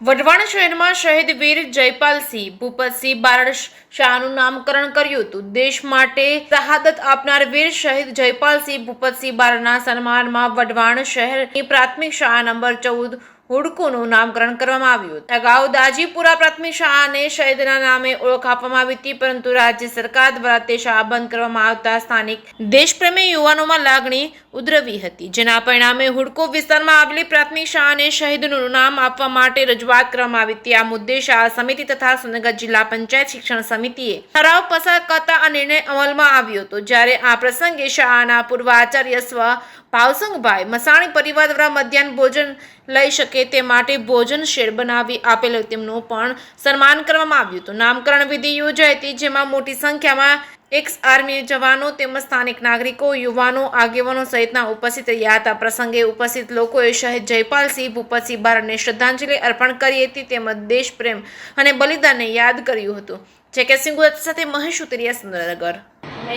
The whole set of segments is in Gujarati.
વઢવાણ શહેરમાં શહીદ વીર જયપાલસિંહ ભૂપતસિંહ બારડ શાહનું નામકરણ કર્યું હતું। દેશ માટે શહાદત આપનાર વીર શહીદ જયપાલસિંહ ભૂપતસિંહ બારડના સન્માનમાં વઢવાણ શહેરની પ્રાથમિક શાળા નંબર 14 હુડકોનું નામકરણ કરવામાં આવ્યું હતું। અગાઉ દાજીપુરા પ્રાથમિક શાળાને શહીદના નામે ઓળખ આપવામાં આવી હતી, પરંતુ રાજ્ય સરકાર દ્વારા તે શાળા બંધ કરવામાં આવતા સ્થાનિક દેશપ્રેમી યુવાનોમાં લાગણી ઉદ્ભવી હતી, જેના પરિણામે હુડકો વિસ્તારમાં આવેલી પ્રાથમિક શાળાને શહીદનું નામ આપવા માટે રજૂઆત કરવામાં આવી હતી। આ મુદ્દે શાળા સમિતિ તથા સુરનગર જિલ્લા પંચાયત શિક્ષણ સમિતિએ ઠરાવ પસાર કરતા આ નિર્ણય અમલમાં આવ્યો હતો। જ્યારે આ પ્રસંગે શાળાના પૂર્વ આચાર્ય સ્વ ભાવસંગભાઈ મસાણી પરિવાર દ્વારા મધ્યાહન ભોજન લઈ શકે તે માટે ભોજન શેડ બનાવી આપેલ તેમનું પણ સન્માન કરવામાં આવ્યું હતું। નામકરણ વિધિ યોજાઈ હતી, જેમાં મોટી સંખ્યામાં એક્સ આર્મી જવાનો તેમજ સ્થાનિક નાગરિકો, યુવાનો, આગેવાનો સહિતના ઉપસ્થિત રહ્યા હતા। પ્રસંગે ઉપસ્થિત લોકોએ શહીદ જયપાલસિંહ ભૂપતસિંહ બારડને શ્રદ્ધાંજલિ અર્પણ કરી હતી, તેમજ દેશ પ્રેમ અને બલિદાનને યાદ કર્યું હતું। જેકે સિંહ સાથે મહેશ ઉતરિયા, સુરેન્દ્રનગર।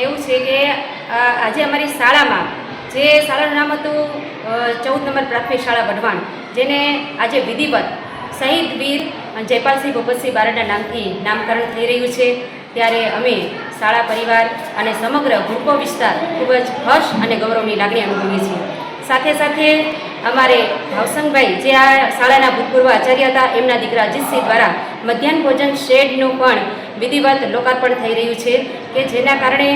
એવું છે કે આજે અમારી શાળામાં જે શાળાનું નામ હતું 14 નંબર પ્રાથમિક શાળા વઢવાણ, જેને આજે વિધિવત શહીદ વીર જયપાલસિંહ ભૂપતસિંહ બારડના નામથી નામકરણ થઈ રહ્યું છે, ત્યારે અમે શાળા પરિવાર અને સમગ્ર હુડકો વિસ્તાર ખૂબ જ હર્ષ અને ગૌરવની લાગણી અનુભવીએ છીએ। સાથે સાથે અમારે ભાવસંગભાઈ જે આ શાળાના ભૂતપૂર્વ આચાર્ય હતા, એમના દીકરા અજીતસિંહ દ્વારા મધ્યાહન ભોજન શેડનું પણ વિધિવત લોકાર્પણ થઈ રહ્યું છે, કે જેના કારણે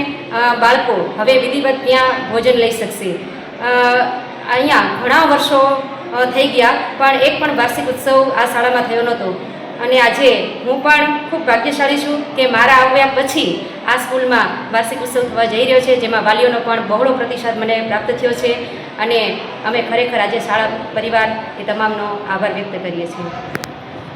બાળકો હવે વિધિવત ત્યાં ભોજન લઈ શકશે। અહીંયા ઘણા વર્ષો થઈ ગયા, પણ એક પણ વાર્ષિક ઉત્સવ આ શાળામાં થયો નહોતો, અને આજે હું પણ ખૂબ ભાગ્યશાળી છું કે મારા આવ્યા પછી આ સ્કૂલમાં વાર્ષિક ઉત્સવ થવા જઈ રહ્યો છે, જેમાં વાલીઓનો પણ બહોળો પ્રતિસાદ મને પ્રાપ્ત થયો છે, અને અમે ખરેખર આજે શાળા પરિવાર એ તમામનો આભાર વ્યક્ત કરીએ છીએ।